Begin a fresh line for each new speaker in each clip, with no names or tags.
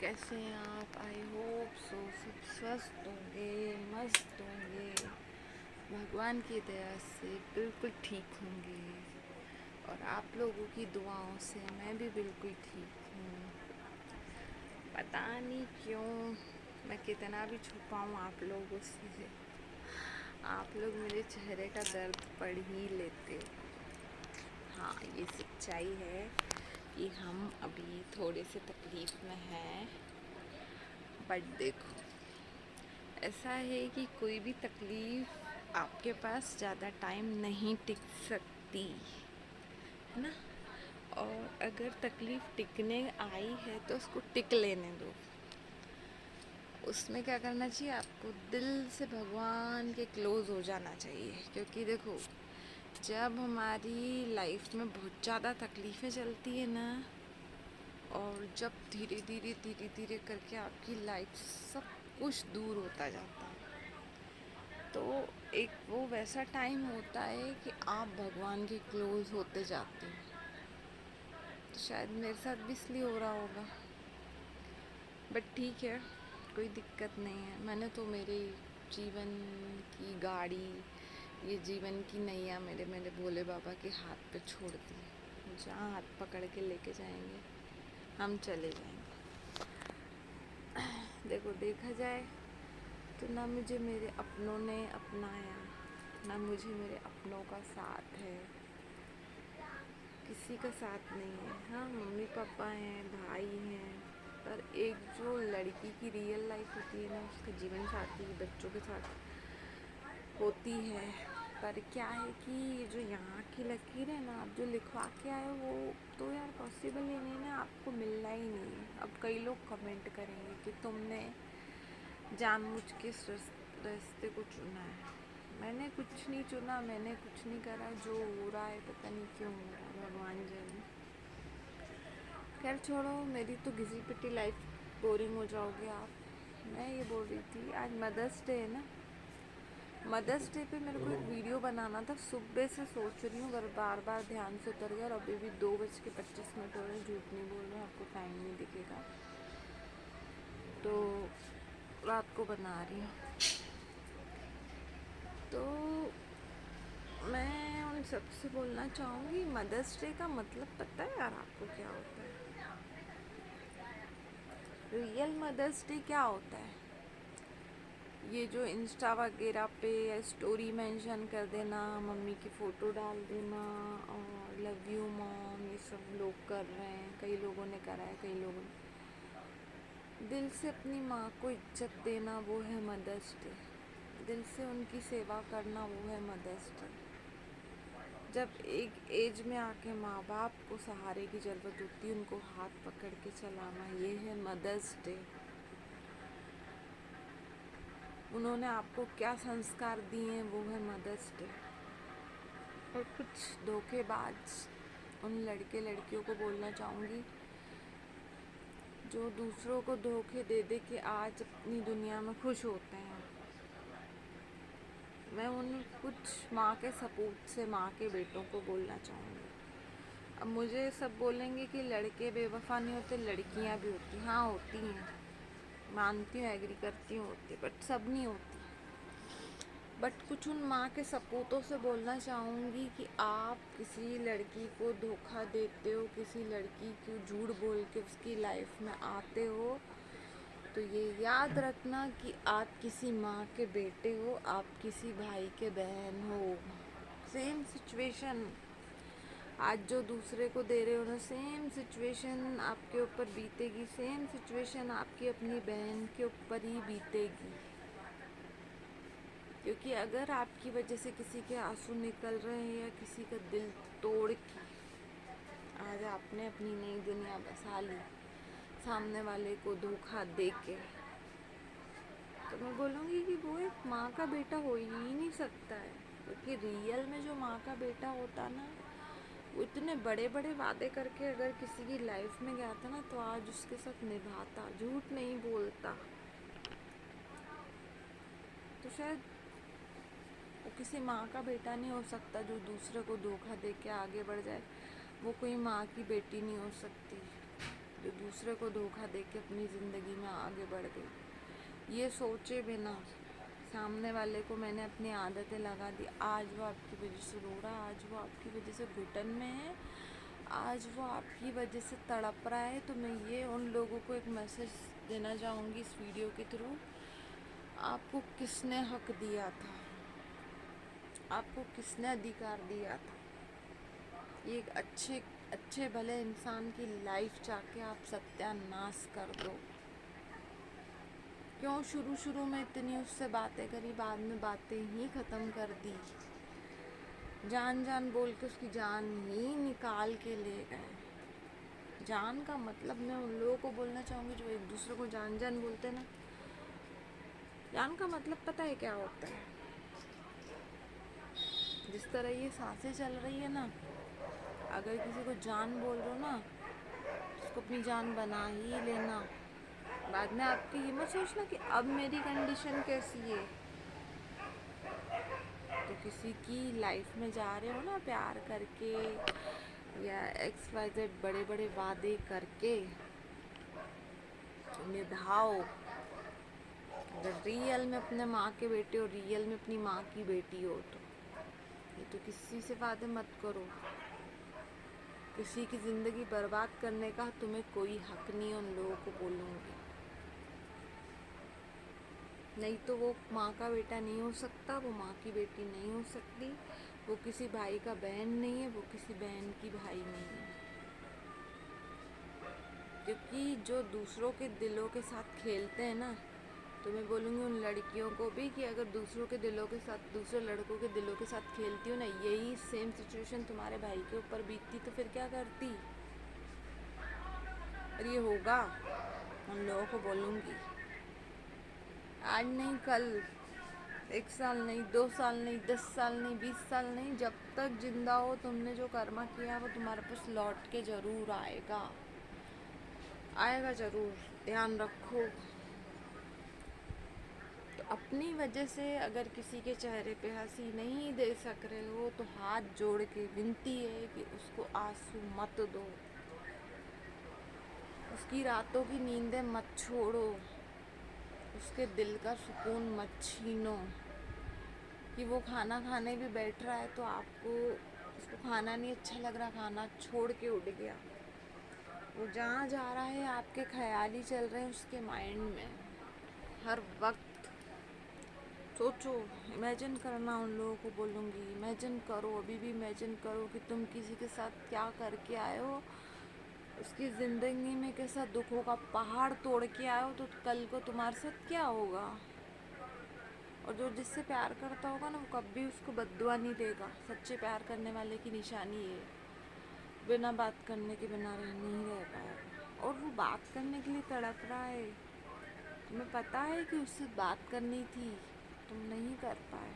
कैसे हैं आप? आई होप सो सब स्वस्थ होंगे, मस्त होंगे, भगवान की दया से बिल्कुल ठीक होंगे। और आप लोगों की दुआओं से मैं भी बिल्कुल ठीक हूँ। पता नहीं क्यों मैं कितना भी छुपाऊँ आप लोगों से, आप लोग मेरे चेहरे का दर्द पढ़ ही लेते हो। हाँ, ये सच्चाई है कि हम अभी थोड़े से तकलीफ़ में हैं। बट देखो, ऐसा है कि कोई भी तकलीफ़ आपके पास ज़्यादा टाइम नहीं टिक सकती, है ना। और अगर तकलीफ़ टिकने आई है तो उसको टिक लेने दो। उसमें क्या करना चाहिए, आपको दिल से भगवान के क्लोज़ हो जाना चाहिए। क्योंकि देखो, जब हमारी लाइफ में बहुत ज़्यादा तकलीफ़ें चलती है ना, और जब धीरे धीरे करके आपकी लाइफ सब कुछ दूर होता जाता है, तो एक वो वैसा टाइम होता है कि आप भगवान के क्लोज़ होते जाते हैं। तो शायद मेरे साथ भी इसलिए हो रहा होगा, बट ठीक है, कोई दिक्कत नहीं है। मैंने तो मेरे जीवन की गाड़ी, ये जीवन की नैया मेरे मेरे भोले बाबा के हाथ पे छोड़ दी। जहाँ हाथ पकड़ के लेके जाएंगे हम चले जाएंगे। देखो, देखा जाए तो ना मुझे मेरे अपनों ने अपनाया, ना मुझे मेरे अपनों का साथ है, किसी का साथ नहीं है। हाँ, मम्मी पापा हैं, भाई हैं, पर एक जो लड़की की रियल लाइफ होती है ना, उसका जीवन साथी बच्चों के साथ होती है। पर क्या है कि ये जो यहाँ की लकीर है ना, आप जो लिखवा के आए हो, वो तो यार पॉसिबल ही नहीं ना, आपको मिलना ही नहीं है। अब कई लोग कमेंट करेंगे कि तुमने जानबूझ के इस रास्ते को चुना है। मैंने कुछ नहीं चुना, मैंने कुछ नहीं करा। जो हो रहा है पता नहीं क्यों हो रहा है, भगवान जाने। खैर छोड़ो, मेरी तो घिसी पिटी लाइफ बोरिंग हो जाओगे आप। मैं ये बोल रही थी, आज मदर्स डे है ना। मदर्स डे पे मेरे को एक वीडियो बनाना था, सुबह से सोच रही हूँ, बार बार ध्यान से उतर गया। और अभी भी 2:25 हो रहे हैं, झूठ नहीं बोल रहे, आपको टाइम नहीं दिखेगा। तो रात को बना रही हूँ। तो मैं उन सबसे बोलना चाहूँगी, मदर्स डे का मतलब पता है यार आपको क्या होता है? रियल मदर्स डे क्या होता है? ये जो इंस्टा वगैरह पे स्टोरी मेंशन कर देना, मम्मी की फ़ोटो डाल देना और लव यू मॉम, ये सब लोग कर रहे हैं। कई लोगों ने करा है, कई लोगों ने दिल से अपनी माँ को इज्जत देना, वो है मदर्स डे। दिल से उनकी सेवा करना, वो है मदर्स डे। जब एक एज में आके माँ बाप को सहारे की ज़रूरत होती है, उनको हाथ पकड़ के चलाना, ये है मदर्स डे। उन्होंने आपको क्या संस्कार दिए हैं, वो है मदर्स डे। और कुछ धोखेबाज उन लड़के लड़कियों को बोलना चाहूँगी जो दूसरों को धोखे दे दे के आज अपनी दुनिया में खुश होते हैं। मैं उन कुछ माँ के सपूत से माँ के बेटों को बोलना चाहूँगी। अब मुझे सब बोलेंगे कि लड़के बेवफा नहीं होते, लड़कियाँ भी होती। हाँ, होती हैं, मानती हूँ, एग्री करती हूँ, होती, बट सब नहीं होती। बट कुछ उन माँ के सपूतों से बोलना चाहूँगी कि आप किसी लड़की को धोखा देते हो, किसी लड़की को झूठ बोल के उसकी लाइफ में आते हो, तो ये याद रखना कि आप किसी माँ के बेटे हो, आप किसी भाई के बहन हो। सेम सिचुएशन आज जो दूसरे को दे रहे हो ना, सेम सिचुएशन आपके ऊपर बीतेगी, सेम सिचुएशन आपकी अपनी बहन के ऊपर ही बीतेगी। क्योंकि अगर आपकी वजह से किसी के आंसू निकल रहे हैं या किसी का दिल तोड़ के आज आपने अपनी नई दुनिया बसा ली सामने वाले को धोखा दे के, तो मैं बोलूँगी कि वो एक माँ का बेटा हो ही नहीं सकता है। क्योंकि रियल में जो माँ का बेटा होता ना, वो इतने बड़े बड़े वादे करके अगर किसी की लाइफ में गया था ना, तो आज उसके साथ निभाता, झूठ नहीं बोलता। तो शायद वो किसी माँ का बेटा नहीं हो सकता जो दूसरे को धोखा दे के आगे बढ़ जाए। वो कोई माँ की बेटी नहीं हो सकती। जो दूसरे को धोखा दे के अपनी ज़िंदगी में आगे बढ़ गई, ये सोचे बिना सामने वाले को मैंने अपनी आदतें लगा दी। आज वो आपकी वजह से रो रहा है, आज वो आपकी वजह से घुटन में है, आज वो आपकी वजह से तड़प रहा है। तो मैं ये उन लोगों को एक मैसेज देना चाहूँगी इस वीडियो के थ्रू, आपको किसने हक दिया था, आपको किसने अधिकार दिया था? ये एक अच्छे भले इंसान की लाइफ चाह के आप सत्यानाश कर दो। क्यों शुरू में इतनी उससे बातें करी, बाद में बातें ही ख़त्म कर दी, जान बोल के उसकी जान ही निकाल के ले गए। जान का मतलब मैं उन लोगों को बोलना चाहूँगी जो एक दूसरे को जान बोलते हैं ना, जान का मतलब पता है क्या होता है? जिस तरह ये सांसें चल रही है ना, अगर किसी को जान बोल रहे हो ना, उसको अपनी जान बना ही लेना। बाद में आपकी ये मत सोचना कि अब मेरी कंडीशन कैसी है। तो किसी की लाइफ में जा रहे हो ना प्यार करके या XYZ बड़े वादे करके, तो निभाओ। अगर रियल में अपने माँ के बेटे हो, रियल में अपनी माँ की बेटी हो, तो ये तो किसी से वादे मत करो। किसी की ज़िंदगी बर्बाद करने का तुम्हें कोई हक नहीं है, उन लोगों को बोलूँगी। नहीं तो वो माँ का बेटा नहीं हो सकता, वो माँ की बेटी नहीं हो सकती, वो किसी भाई का बहन नहीं है, वो किसी बहन की भाई नहीं है। क्योंकि जो दूसरों के दिलों के साथ खेलते हैं ना, तो मैं बोलूँगी उन लड़कियों को भी कि अगर दूसरों के दिलों के साथ, दूसरे लड़कों के दिलों के साथ खेलती हो ना, यही सेम सिचुएशन तुम्हारे भाई के ऊपर बीतती तो फिर क्या करती? और ये होगा, उन लोगों को बोलूँगी। आज नहीं कल, 1 साल नहीं, 2 साल नहीं, 10 साल नहीं, 20 साल नहीं, जब तक जिंदा हो तुमने जो कर्मा किया वो तुम्हारे पास लौट के ज़रूर आएगा, आएगा ज़रूर, ध्यान रखो। तो अपनी वजह से अगर किसी के चेहरे पे हंसी नहीं दे सक रहे हो तो हाथ जोड़ के विनती है कि उसको आंसू मत दो, उसकी रातों की नींदें मत छोड़ो, उसके दिल का सुकून मत छीनो। कि वो खाना खाने भी बैठ रहा है तो आपको उसको खाना नहीं अच्छा लग रहा, खाना छोड़ के उठ गया, वो जहाँ जा रहा है आपके ख्याल ही चल रहे हैं उसके माइंड में हर वक्त। सोचो, इमेजिन करना, उन लोगों को बोलूँगी इमेजिन करो, अभी भी इमेजिन करो कि तुम किसी के साथ क्या करके आए हो, उसकी ज़िंदगी में कैसा दुखों का पहाड़ तोड़ के आए हो, तो कल को तुम्हारे साथ क्या होगा। और जो जिससे प्यार करता होगा ना, वो कभी उसको बद्दुआ नहीं देगा। सच्चे प्यार करने वाले की निशानी है, बिना बात करने के बिना नहीं रह पाएगा। और वो बात करने के लिए तड़प रहा है, तुम्हें पता है कि उससे बात करनी थी, तुम नहीं कर पाए,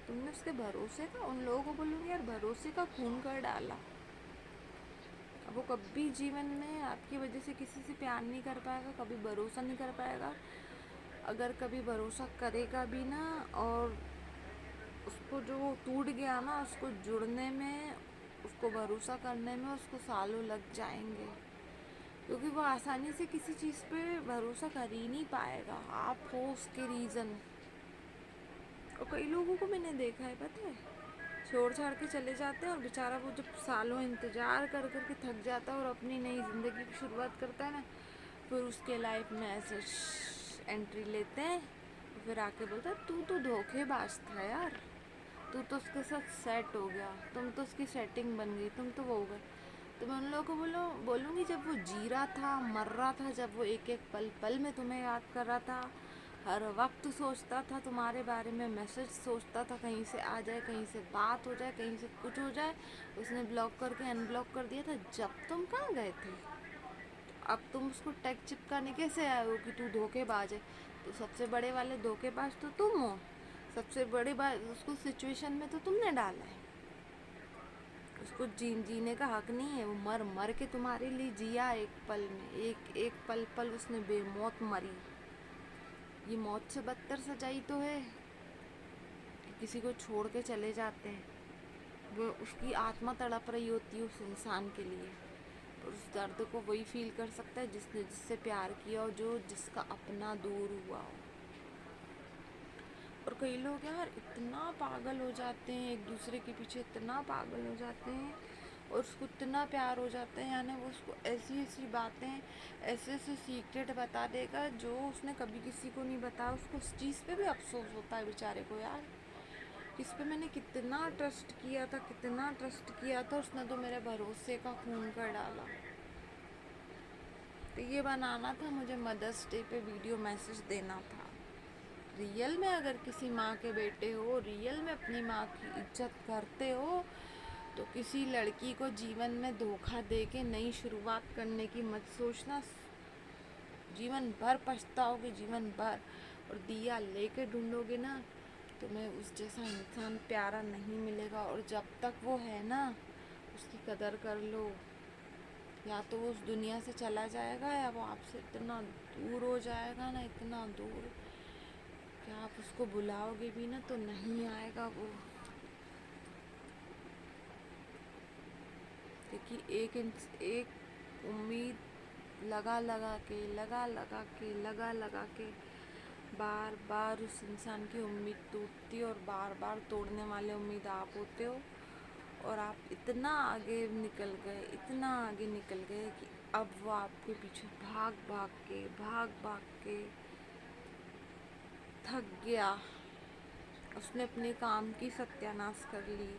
तुमने उसके भरोसे का, उन लोगों को बोलूँगी यार, भरोसे का खून कर डाला। अब वो कभी जीवन में आपकी वजह से किसी से प्यार नहीं कर पाएगा, कभी भरोसा नहीं कर पाएगा। अगर कभी भरोसा करेगा भी ना, और उसको जो टूट गया ना, उसको जुड़ने में, उसको भरोसा करने में उसको सालों लग जाएंगे, क्योंकि वो आसानी से किसी चीज़ पे भरोसा कर ही नहीं पाएगा। आप हो उसके रीज़न। और कई लोगों को मैंने देखा है, पता है, छोड़ छाड़ के चले जाते हैं और बेचारा वो जब सालों इंतज़ार कर के थक जाता है और अपनी नई ज़िंदगी की शुरुआत करता है ना, फिर उसके लाइफ में ऐसे एंट्री लेते हैं, तो फिर आके बोलता है तू तो धोखेबाज था यार, तू तो उसके साथ सेट हो गया, तुम तो उसकी सेटिंग बन गई, तुम तो वो हो गए। तो मैं उन लोगों को बोलूँगी जब वो जी रहा था, मर रहा था, जब वो एक एक पल में तुम्हें याद कर रहा था, हर वक्त सोचता था तुम्हारे बारे में, मैसेज सोचता था कहीं से आ जाए, कहीं से बात हो जाए, कहीं से कुछ हो जाए, उसने ब्लॉक करके अनब्लॉक कर दिया था। जब तुम कहाँ गए थे, अब तुम उसको टैग चिपकाने कैसे आए हो कि तू धोखेबाज है। तो सबसे बड़े वाले धोखेबाज तो तुम हो, सबसे बड़ी बात, उसको सिचुएशन में तो तुमने डाला है, उसको जीने का हक नहीं है। वो मर के तुम्हारे लिए जिया, एक पल में, एक पल उसने बेमौत मरी। ये मौत से बदतर सजाई तो है कि किसी को छोड़ के चले जाते हैं। वो उसकी आत्मा तड़प रही होती है उस इंसान के लिए, और उस दर्द को वही फील कर सकता है जिसने जिससे प्यार किया हो, जो जिसका अपना दूर हुआ हो। और कई लोग यार इतना पागल हो जाते हैं, एक दूसरे के पीछे इतना पागल हो जाते हैं और उसको इतना प्यार हो जाता है, यानी वो उसको ऐसी ऐसी बातें, ऐसे ऐसे सीक्रेट बता देगा जो उसने कभी किसी को नहीं बताया। उसको उस चीज़ पे भी अफसोस होता है बेचारे को यार, इस पे मैंने कितना ट्रस्ट किया था, कितना ट्रस्ट किया था, उसने तो मेरे भरोसे का खून कर डाला। तो ये बनाना था मुझे मदर्स डे पे वीडियो मैसेज देना था। रियल में अगर किसी माँ के बेटे हो, रियल में अपनी माँ की इज्जत करते हो, तो किसी लड़की को जीवन में धोखा दे के नई शुरुआत करने की मत सोचना। जीवन भर पछताओगे, जीवन भर। और दिया लेके ढूंढोगे ना, तुम्हें उस जैसा इंसान प्यारा नहीं मिलेगा। और जब तक वो है ना, उसकी कदर कर लो। या तो वो उस दुनिया से चला जाएगा, या वो आपसे इतना दूर हो जाएगा ना, इतना दूर कि आप उसको बुलाओगे भी ना तो नहीं आएगा वो। क्योंकि एक उम्मीद लगा लगा के बार बार उस इंसान की उम्मीद टूटती, और बार बार तोड़ने वाले उम्मीद आप होते हो। और आप इतना आगे निकल गए कि अब वो आपके पीछे भाग भाग के थक गया। उसने अपने काम की सत्यानाश कर ली,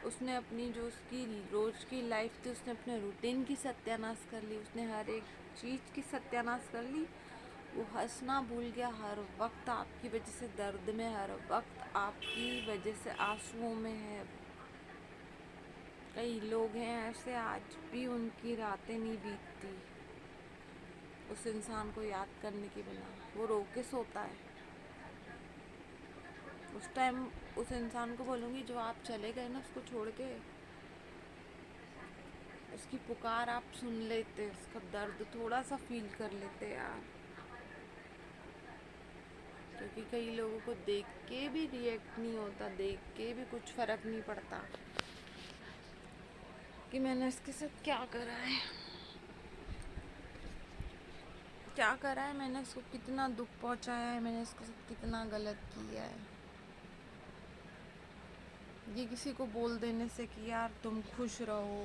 उसने अपनी जो उसकी रोज़ की लाइफ थी, उसने अपने रूटीन की सत्यानाश कर ली, उसने हर एक चीज़ की सत्यानाश कर ली। वो हंसना भूल गया, हर वक्त आपकी वजह से दर्द में, हर वक्त आपकी वजह से आंसुओं में है। कई लोग हैं ऐसे, आज भी उनकी रातें नहीं बीतती उस इंसान को याद करने के बिना। वो रो के सोता है। उस टाइम उस इंसान को बोलूँगी जो आप चले गए ना उसको छोड़ के, उसकी पुकार आप सुन लेते, उसका दर्द थोड़ा सा फील कर लेते यार। क्योंकि कई लोगों को देख के भी रिएक्ट नहीं होता, देख के भी कुछ फ़र्क नहीं पड़ता कि मैंने इसके साथ क्या करा है, मैंने इसको कितना दुख पहुंचाया है, मैंने इसके साथ कितना गलत किया है। ये किसी को बोल देने से कि यार तुम खुश रहो,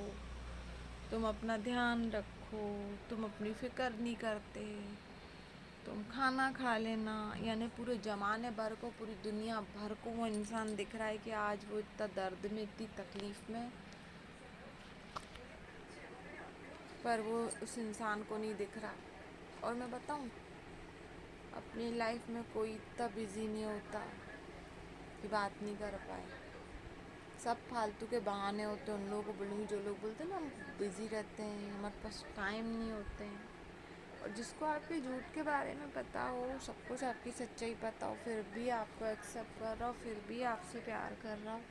तुम अपना ध्यान रखो, तुम अपनी फिक्र नहीं करते, तुम खाना खा लेना, यानी पूरे ज़माने भर को, पूरी दुनिया भर को वो इंसान दिख रहा है कि आज वो इतना दर्द में, इतनी तकलीफ़ में, पर वो उस इंसान को नहीं दिख रहा। और मैं बताऊं, अपनी लाइफ में कोई इतना बिज़ी नहीं होता कि बात नहीं कर पाए। सब फालतू के बहाने होते हैं। उन लोगों को बोलूँगी जो लोग बोलते हैं ना हम बिज़ी रहते हैं, हमारे पास टाइम नहीं होते हैं। और जिसको आपके झूठ के बारे में पता हो, सब कुछ आपकी सच्चाई पता हो, फिर भी आपको एक्सेप्ट कर रहा हो, फिर भी आपसे प्यार कर रहा हो,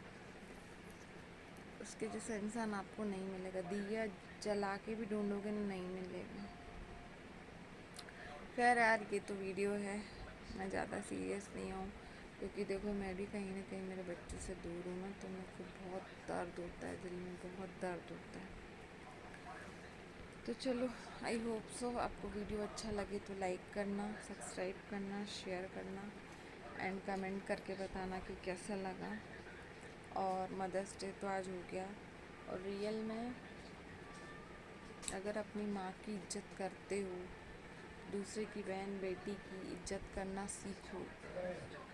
उसके जैसा इंसान आपको नहीं मिलेगा। दिया जला के भी ढूंढोगे नहीं मिलेगा। खैर यार, ये तो वीडियो है, मैं ज़्यादा सीरियस नहीं हूँ। क्योंकि देखो मैं भी कहीं ना कहीं मेरे बच्चों से दूर हूँ ना, तो मेरे को बहुत दर्द होता है, दिल में बहुत दर्द होता है। तो चलो, आई होप सो आपको वीडियो अच्छा लगे तो लाइक करना, सब्सक्राइब करना, शेयर करना एंड कमेंट करके बताना कि कैसा लगा। और मदर्स डे तो आज हो गया, और रियल में अगर अपनी माँ की इज्जत करते हो, दूसरे की बहन बेटी की इज्जत करना सीखो,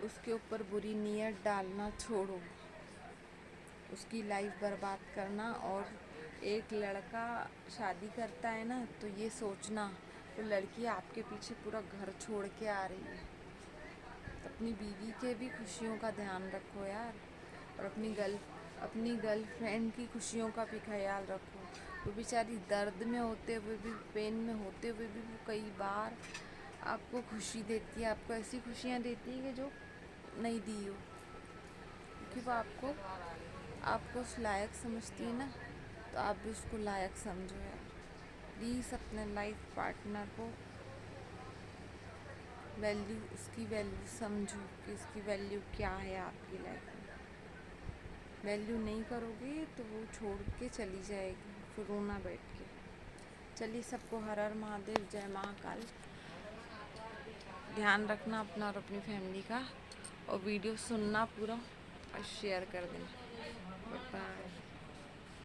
उसके ऊपर बुरी नीयत डालना छोड़ो, उसकी लाइफ बर्बाद करना। और एक लड़का शादी करता है ना, तो ये सोचना तो लड़की आपके पीछे पूरा घर छोड़ के आ रही है, तो अपनी बीवी के भी खुशियों का ध्यान रखो यार। और अपनी गर्लफ्रेंड की खुशियों का भी ख्याल रखो। वो बेचारी दर्द में होते हुए भी, पेन में होते हुए भी, वो कई बार आपको खुशी देती है, आपको ऐसी खुशियाँ देती है कि जो नहीं दी हो, क्योंकि वो आपको उस लायक समझती है ना, तो आप भी उसको लायक समझो यार। प्लीज़ अपने लाइफ पार्टनर को उसकी वैल्यू समझो कि उसकी वैल्यू क्या है आपकी लाइफ में। वैल्यू नहीं करोगे तो वो छोड़ के चली जाएगी, फिर रोना बैठ के। चलिए, सबको हर हर महादेव, जय महाकाल। ध्यान रखना अपना और अपनी फैमिली का, और वीडियो सुनना पूरा और शेयर कर देना। Bye bye.